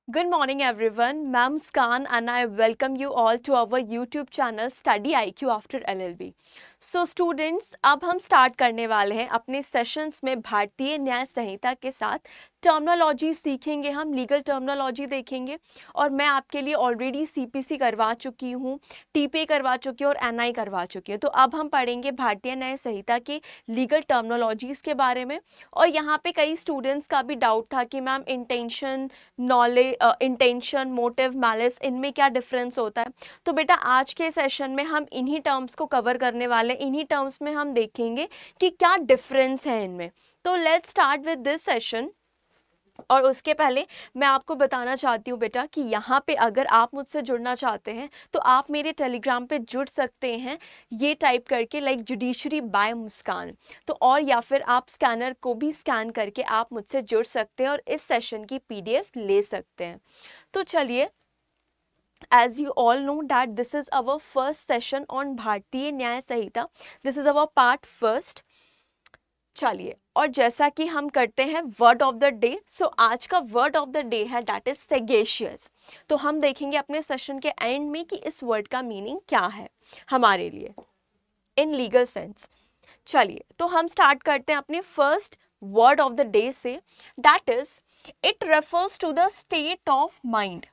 Good morning everyone. Ma'am Khan and I welcome you all to our YouTube channel Study IQ After LLB. So students, अब हम start करने वाले हैं अपने sessions में भारतीय न्याय संहिता के साथ टर्मिनोलॉजी सीखेंगे, हम लीगल टर्मिनोलॉजी देखेंगे और मैं आपके लिए ऑलरेडी सीपीसी करवा चुकी हूँ, टीपीए करवा चुकी हूँ और एनआई करवा चुकी हूँ। तो अब हम पढ़ेंगे भारतीय न्याय संहिता के लीगल टर्मिनोलॉजीज़ के बारे में। और यहाँ पे कई स्टूडेंट्स का भी डाउट था कि ma'am intention, knowledge, intention, motive, malice, इनमें क्या डिफरेंस होता है। तो बेटा आज के सेशन में हम इन्हीं टर्म्स को कवर करने वाले हैं, इन्हीं टर्म्स में हम देखेंगे कि क्या डिफरेंस है इनमें। तो let's start with this session. और उसके पहले मैं आपको बताना चाहती हूँ बेटा कि यहाँ पे अगर आप मुझसे जुड़ना चाहते हैं तो आप मेरे टेलीग्राम पे जुड़ सकते हैं, ये टाइप करके लाइक जुडिशरी बाय मुस्कान। तो और या फिर आप स्कैनर को भी स्कैन करके आप मुझसे जुड़ सकते हैं और इस सेशन की पीडीएफ ले सकते हैं। तो चलिए, as you all know that this is our first session on भारतीय न्याय संहिता, this is our part first। चलिए, और जैसा कि हम करते हैं वर्ड ऑफ द डे, सो आज का वर्ड ऑफ द डे है दैट इज सेगेशियस। तो हम देखेंगे अपने सेशन के एंड में कि इस वर्ड का मीनिंग क्या है हमारे लिए इन लीगल सेंस। चलिए, तो हम स्टार्ट करते हैं अपने first word of the day से, that is it refers to the state of mind.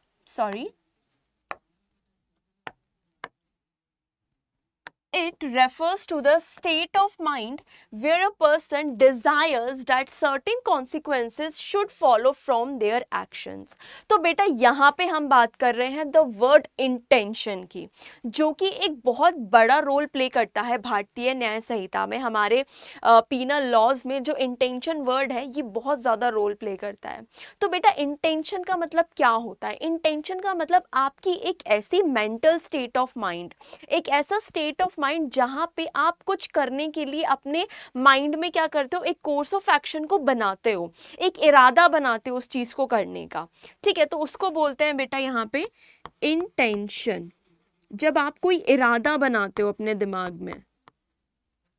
It refers to the state of mind where a person desires that certain consequences should follow from their actions। तो बेटा यहाँ पे हम बात कर रहे हैं द वर्ड इंटेंशन की, जो कि एक बहुत बड़ा रोल प्ले करता है भारतीय न्याय संहिता में। हमारे पीनल लॉज में जो इंटेंशन वर्ड है ये बहुत ज़्यादा रोल प्ले करता है। तो बेटा इंटेंशन का मतलब क्या होता है? इंटेंशन का मतलब आपकी एक ऐसी मेंटल स्टेट ऑफ माइंड, एक ऐसा स्टेट ऑफ माइंड जहां पे आप कुछ करने के लिए अपने माइंड में क्या करते हो, एक कोर्स ऑफ एक्शन को बनाते हो, एक इरादा बनाते हो उस चीज को करने का। ठीक है, तो उसको बोलते हैं बेटा यहाँ पे इंटेंशन। जब आप कोई इरादा बनाते हो अपने दिमाग में,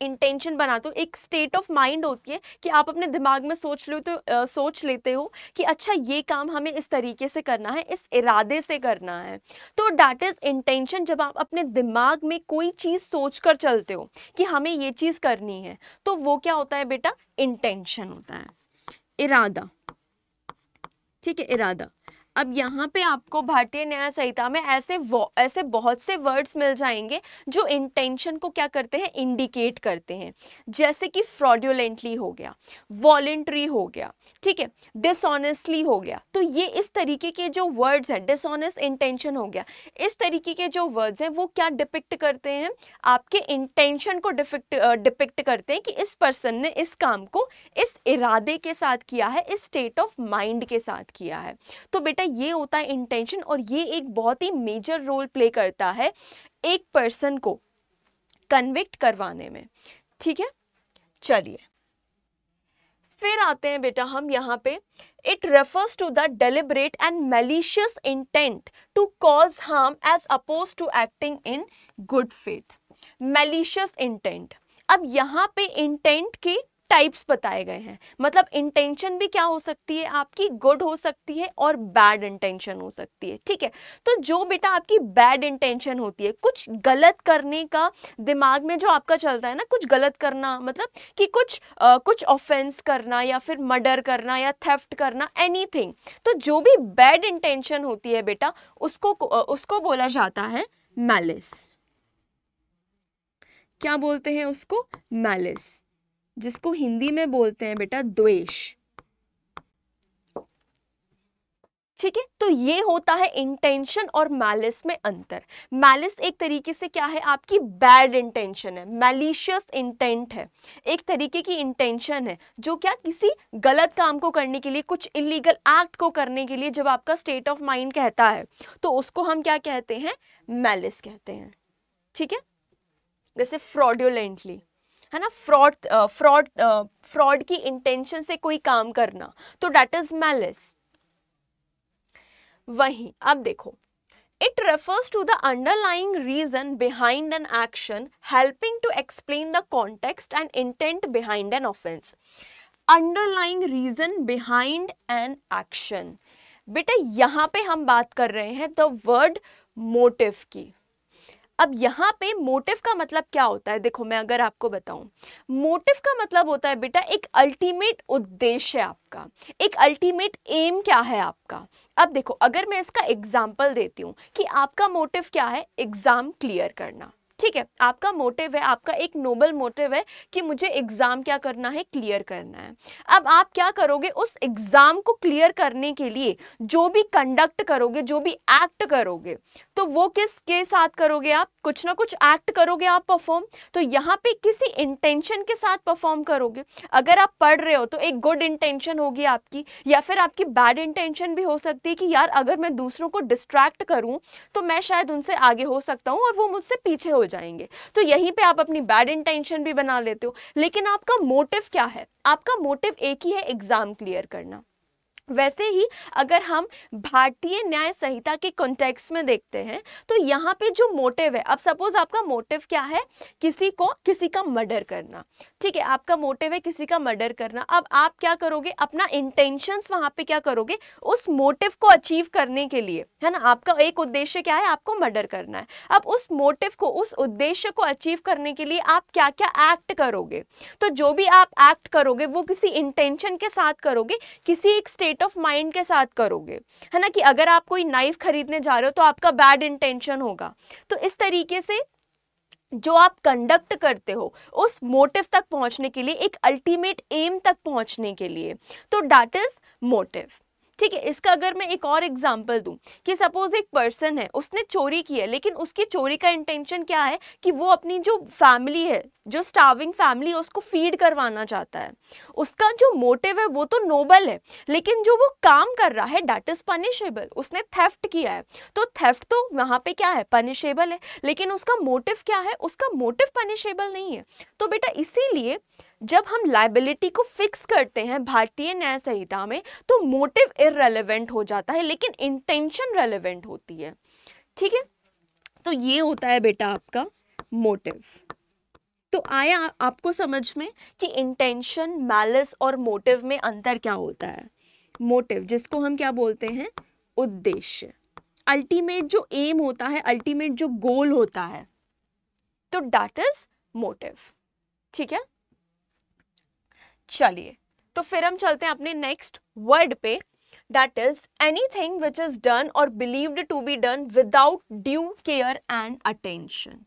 इंटेंशन बनाते हो, एक स्टेट ऑफ माइंड होती है कि आप अपने दिमाग में सोच लेते हो कि अच्छा ये काम हमें इस तरीके से करना है, इस इरादे से करना है। तो दैट इज इंटेंशन। जब आप अपने दिमाग में कोई चीज़ सोच कर चलते हो कि हमें ये चीज़ करनी है, तो वो क्या होता है बेटा? इंटेंशन होता है, इरादा। ठीक है, इरादा। अब यहाँ पे आपको भारतीय न्याय संहिता में ऐसे बहुत से वर्ड्स मिल जाएंगे जो इंटेंशन को क्या करते हैं, इंडिकेट करते हैं। जैसे कि फ्रॉडुलेंटली हो गया, वॉलेंट्री हो गया, ठीक है, डिसऑनेस्टली हो गया। तो ये इस तरीके के जो वर्ड्स हैं, डिसऑनेस्ट इंटेंशन हो गया, इस तरीके के जो वर्ड्स हैं वो क्या डिपिक्ट करते हैं? आपके इंटेंशन को डिपिक्ट करते हैं कि इस पर्सन ने इस काम को इस इरादे के साथ किया है, इस स्टेट ऑफ माइंड के साथ किया है। तो बेटा ये होता है इंटेंशन, और ये एक बहुत ही मेजर रोल प्ले करता है एक पर्सन को कन्विक्ट करवाने में। ठीक है, चलिए फिर आते हैं बेटा हम यहाँ पे, it refers to the deliberate and malicious intent to cause harm as opposed to acting in good faith. Malicious intent. अब यहाँ पे इंटेंट के टाइप्स बताए गए हैं, मतलब इंटेंशन भी क्या हो सकती है आपकी, गुड हो सकती है और बैड इंटेंशन हो सकती है। ठीक है, तो जो बेटा आपकी बैड इंटेंशन होती है, कुछ गलत करने का दिमाग में जो आपका चलता है ना, कुछ गलत करना, मतलब कि कुछ ऑफेंस करना या फिर मर्डर करना या थेफ्ट करना, एनीथिंग। तो जो भी बैड इंटेंशन होती है बेटा, उसको बोला जाता है मैलिस। क्या बोलते हैं उसको? मैलिस, जिसको हिंदी में बोलते हैं बेटा द्वेष। ठीक है, तो ये होता है इंटेंशन और मैलिस में अंतर। मैलिस एक तरीके से क्या है, आपकी बैड इंटेंशन है, मैलिशियस इंटेंट है, एक तरीके की इंटेंशन है जो क्या किसी गलत काम को करने के लिए, कुछ इलीगल एक्ट को करने के लिए जब आपका स्टेट ऑफ माइंड कहता है तो उसको हम क्या कहते हैं? मैलिस कहते हैं। ठीक है, जैसे फ्रॉडुलेंटली है ना, फ्रॉड की इंटेंशन से कोई काम करना, तो दैट इज मैलिस। वहीं अब देखो, it refers to the underlying reason behind an action helping to explain the context and intent behind an offence. Underlying reason behind an action, बेटा यहाँ पे हम बात कर रहे हैं द वर्ड मोटिव की। अब यहाँ पे मोटिव का मतलब क्या होता है, देखो मैं अगर आपको बताऊं, मोटिव का मतलब होता है बेटा एक अल्टीमेट उद्देश्य आपका, एक अल्टीमेट एम क्या है आपका। अब देखो अगर मैं इसका एग्जाम्पल देती हूँ कि आपका मोटिव क्या है, एग्जाम क्लियर करना, ठीक है, आपका मोटिव है, आपका एक नोबल मोटिव है कि मुझे एग्जाम क्या करना है, क्लियर करना है। अब आप क्या करोगे, उस एग्जाम को क्लियर करने के लिए जो भी कंडक्ट करोगे, जो भी एक्ट करोगे, तो वो किसके साथ करोगे, आप कुछ ना कुछ एक्ट करोगे आप परफॉर्म, तो यहाँ पे किसी इंटेंशन के साथ परफॉर्म करोगे। अगर आप पढ़ रहे हो तो एक गुड इंटेंशन होगी आपकी, या फिर आपकी बैड इंटेंशन भी हो सकती है कि यार अगर मैं दूसरों को डिस्ट्रैक्ट करूं तो मैं शायद उनसे आगे हो सकता हूं और वो मुझसे पीछे हो जाएंगे, तो यहीं पे आप अपनी बैड इंटेंशन भी बना लेते हो। लेकिन आपका मोटिव क्या है, आपका मोटिव एक ही है, एग्जाम क्लियर करना। वैसे ही अगर हम भारतीय न्याय संहिता के कॉन्टेक्स्ट में देखते हैं तो यहाँ पे जो मोटिव है, अब सपोज आपका मोटिव क्या है, किसी का मर्डर करना, ठीक है, आपका मोटिव है किसी का मर्डर करना। अब आप क्या करोगे, अपना इंटेंशंस वहां पे क्या करोगे, उस मोटिव को अचीव करने के लिए, है ना, आपका एक उद्देश्य क्या है, आपको मर्डर करना है। अब उस मोटिव को, उस उद्देश्य को अचीव करने के लिए आप क्या क्या एक्ट करोगे, तो जो भी आप एक्ट करोगे वो किसी इंटेंशन के साथ करोगे, किसी एक स्टेट ऑफ माइंड के साथ करोगे, है ना, कि अगर आप कोई नाइफ खरीदने जा रहे हो तो आपका बैड इंटेंशन होगा। तो इस तरीके से जो आप कंडक्ट करते हो उस मोटिव तक पहुंचने के लिए, एक अल्टीमेट एम तक पहुंचने के लिए, तो दैट इज मोटिव, ठीक है। इसका अगर मैं एक और एग्जांपल दूं कि सपोज एक पर्सन है, उसने चोरी की है, लेकिन उसकी चोरी का इंटेंशन क्या है कि वो अपनी जो फैमिली है, जो स्टार्विंग फैमिली है, उसको फीड करवाना चाहता है। उसका जो मोटिव है वो तो नोबल है, लेकिन जो वो काम कर रहा है दैट इज पनिशेबल। उसने थेफ्ट किया है तो थेफ्ट तो वहां पे क्या है, पनिशेबल है, लेकिन उसका मोटिव क्या है, उसका मोटिव पनिशेबल नहीं है। तो बेटा इसीलिए जब हम लायबिलिटी को फिक्स करते हैं भारतीय न्याय संहिता में तो मोटिव इररिलेवेंट हो जाता है, लेकिन इंटेंशन रेलेवेंट होती है, ठीक है। तो ये होता है बेटा आपका मोटिव। तो आया आपको समझ में कि इंटेंशन, मैलिस और मोटिव में अंतर क्या होता है। मोटिव जिसको हम क्या बोलते हैं, उद्देश्य, अल्टीमेट जो एम होता है, अल्टीमेट जो गोल होता है, तो दैट इज मोटिव, ठीक है। चलिए तो फिर हम चलते हैं अपने नेक्स्ट वर्ड पे, that is anything which is done or believed to be done without due care and attention.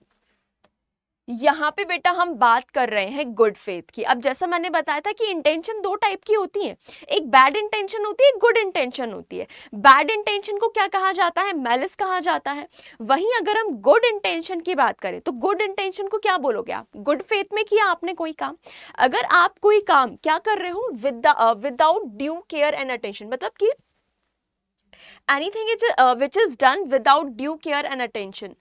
यहाँ पे बेटा हम बात कर रहे हैं गुड फेथ की। अब जैसा मैंने बताया था कि इंटेंशन दो टाइप की होती है, एक बैड इंटेंशन होती है, एक गुड इंटेंशन होती है। बैड इंटेंशन को क्या कहा जाता है, मैलिस कहा जाता है। वहीं अगर हम गुड इंटेंशन की बात करें तो गुड इंटेंशन को क्या बोलोगे आप, गुड फेथ में किया आपने कोई काम। अगर आप कोई काम क्या कर रहे हो without due care and attention, मतलब कि anything which is done without due care and attention.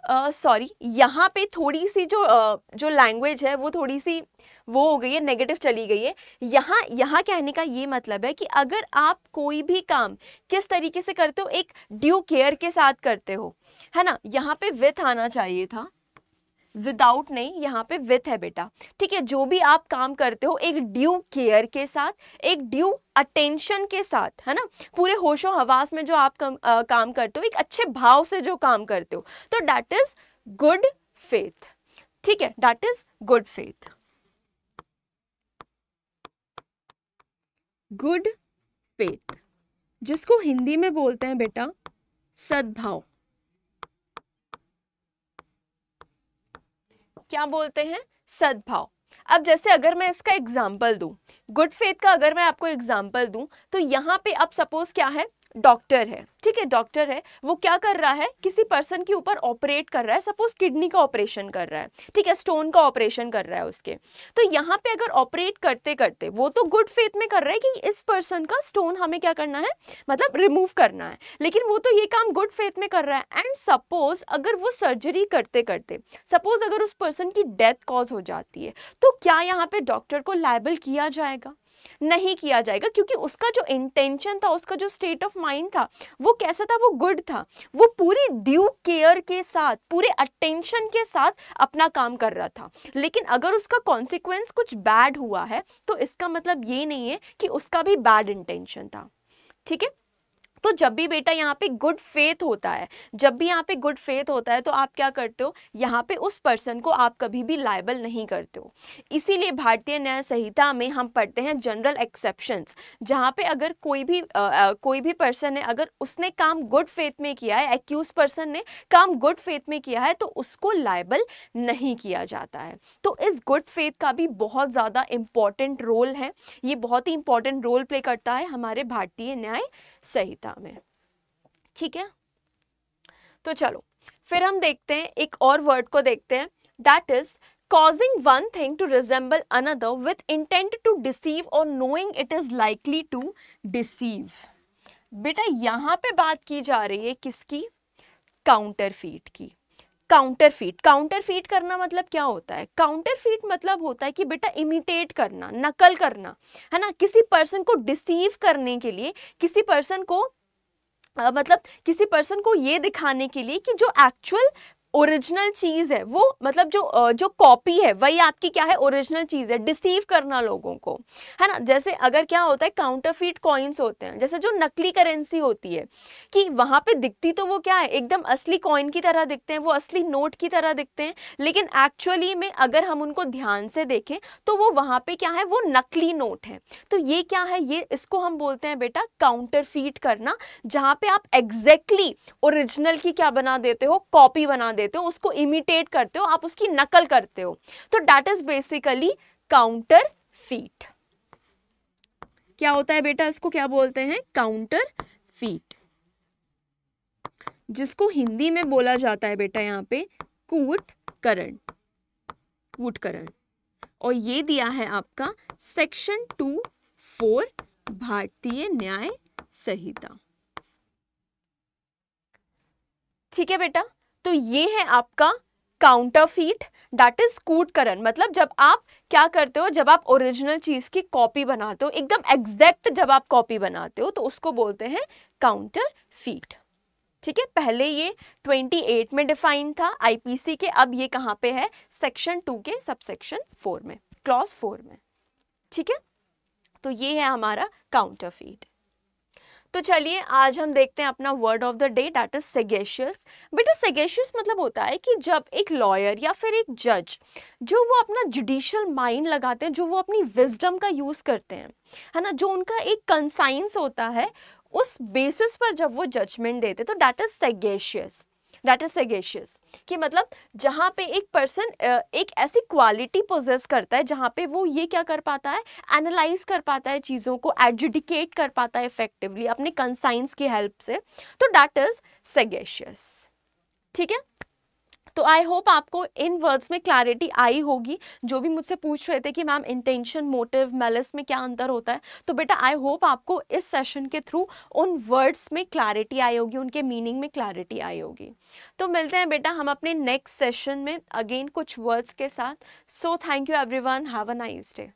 Sorry, यहाँ पे थोड़ी सी जो लैंग्वेज है वो थोड़ी सी वो हो गई है, नेगेटिव चली गई है। यहाँ कहने का ये मतलब है कि अगर आप कोई भी काम किस तरीके से करते हो, एक ड्यू केयर के साथ करते हो, है ना, यहाँ पे विथ आना चाहिए था, विदाउट नहीं, यहाँ पे विथ है बेटा, ठीक है। जो भी आप काम करते हो एक ड्यू केयर के साथ, एक ड्यू अटेंशन के साथ, है ना, पूरे होशो हवास में जो आप काम करते हो, एक अच्छे भाव से जो काम करते हो, तो दैट इज गुड फेथ, ठीक है, that is good faith. Good faith जिसको हिंदी में बोलते हैं बेटा सद्भाव। क्या बोलते हैं, सद्भाव। अब जैसे अगर मैं इसका एग्जाम्पल दूं, गुड फेथ का अगर मैं आपको एग्जाम्पल दूं, तो यहाँ पे अब सपोज क्या है, डॉक्टर है, ठीक है, डॉक्टर है, वो क्या कर रहा है, किसी पर्सन के ऊपर ऑपरेट कर रहा है, सपोज किडनी का ऑपरेशन कर रहा है, ठीक है, स्टोन का ऑपरेशन कर रहा है उसके। तो यहाँ पे अगर ऑपरेट करते करते वो तो गुड फेथ में कर रहा है कि इस पर्सन का स्टोन हमें क्या करना है, मतलब रिमूव करना है, लेकिन वो तो ये काम गुड फेथ में कर रहा है। एंड सपोज अगर वो सर्जरी करते करते, सपोज अगर उस पर्सन की डेथ कॉज हो जाती है, तो क्या यहाँ पे डॉक्टर को लायबल किया जाएगा, नहीं किया जाएगा, क्योंकि उसका जो इंटेंशन था, उसका जो स्टेट ऑफ माइंड था, वो कैसा था, वो गुड था, वो पूरी ड्यू केयर के साथ, पूरे अटेंशन के साथ अपना काम कर रहा था। लेकिन अगर उसका कॉन्सिक्वेंस कुछ बैड हुआ है तो इसका मतलब ये नहीं है कि उसका भी बैड इंटेंशन था, ठीक है। तो जब भी बेटा यहाँ पे गुड फेथ होता है, जब भी यहाँ पे गुड फेथ होता है तो आप क्या करते हो, यहाँ पे उस पर्सन को आप कभी भी लायबल नहीं करते हो। इसीलिए भारतीय न्याय संहिता में हम पढ़ते हैं जनरल एक्सेप्शंस, जहाँ पे अगर कोई भी पर्सन है, अगर उसने काम गुड फेथ में किया है, एक्यूज पर्सन ने काम गुड फेथ में किया है, तो उसको लायबल नहीं किया जाता है। तो इस गुड फेथ का भी बहुत ज़्यादा इंपॉर्टेंट रोल है, ये बहुत ही इंपॉर्टेंट रोल प्ले करता है हमारे भारतीय न्याय संहिता में। ठीक है, तो चलो फिर हम देखते हैं एक और वर्ड को देखते हैं, that is causing one thing to resemble another with intent to deceive or knowing it is likely to deceive। बेटा यहाँ पे बात की जा रही है किसकी, काउंटरफीट की। काउंटरफीट करना मतलब क्या होता है, काउंटरफीट मतलब होता है कि बेटा इमिटेट करना, नकल करना, है ना, किसी पर्सन को डिसीव करने के लिए, किसी पर्सन को मतलब किसी पर्सन को ये दिखाने के लिए कि जो एक्चुअल ओरिजिनल चीज है वो, मतलब जो कॉपी है वही आपकी क्या है, ओरिजिनल चीज है। डिसीव करना लोगों को, है ना। जैसे अगर क्या होता है, काउंटरफीट कॉइन्स होते हैं, जैसे जो नकली करेंसी होती है कि वहां पे दिखती तो वो क्या है, एकदम असली कॉइन की तरह दिखते हैं, वो असली नोट की तरह दिखते हैं, लेकिन एक्चुअली में अगर हम उनको ध्यान से देखें तो वो वहां पे क्या है, वो नकली नोट है। तो ये क्या है, ये इसको हम बोलते हैं बेटा काउंटरफीट करना, जहां पे आप एग्जैक्टली ओरिजिनल की क्या बना देते हो, कॉपी बना देते हो, उसको इमिटेट करते हो, आप उसकी नकल करते हो। तो दैट इज बेसिकली काउंटरफीट। क्या होता है बेटा, इसको क्या बोलते हैं, काउंटरफीट, जिसको हिंदी में बोला जाता है बेटा यहाँ पे कूटकरण। और ये दिया है आपका सेक्शन 2(4) भारतीय न्याय संहिता। ठीक है बेटा, तो ये है आपका काउंटरफीट, दैट इज कूटकरण। मतलब जब आप क्या करते हो, जब आप ओरिजिनल चीज की कॉपी बनाते हो, एकदम एग्जैक्ट जब आप कॉपी बनाते हो, तो उसको बोलते हैं काउंटरफीट। ठीक है, पहले ये 28 में डिफाइन था आईपीसी के, अब ये कहाँ पे है, सेक्शन 2 के सबसेक्शन 4 में, क्लॉज 4 में। ठीक है, तो ये है हमारा काउंटरफीट। तो चलिए आज हम देखते हैं अपना word of the day, that is sagacious. बेटा सेगेशियस मतलब होता है कि जब एक लॉयर या फिर एक जज जो वो अपना जुडिशियल माइंड लगाते हैं, जो वो अपनी विजडम का यूज करते हैं, है ना, जो उनका एक कंसाइंस होता है, उस बेसिस पर जब वो जजमेंट देते, तो दैट इज सेगेशियस। कि मतलब जहाँ पे एक पर्सन एक ऐसी क्वालिटी पोजेस करता है जहाँ पे वो ये क्या कर पाता है, एनालाइज कर पाता है चीज़ों को, एडजुडिकेट कर पाता है इफेक्टिवली अपने कंसाइंस की हेल्प से, तो दैट इज सेगेशियस। ठीक है, तो आई होप आपको इन वर्ड्स में क्लैरिटी आई होगी। जो भी मुझसे पूछ रहे थे कि मैम इंटेंशन, मोटिव, मैलिस में क्या अंतर होता है, तो बेटा आई होप आपको इस सेशन के थ्रू उन वर्ड्स में क्लैरिटी आई होगी, उनके मीनिंग में क्लैरिटी आई होगी। तो मिलते हैं बेटा हम अपने नेक्स्ट सेशन में अगेन कुछ वर्ड्स के साथ। So thank you everyone, have a nice day.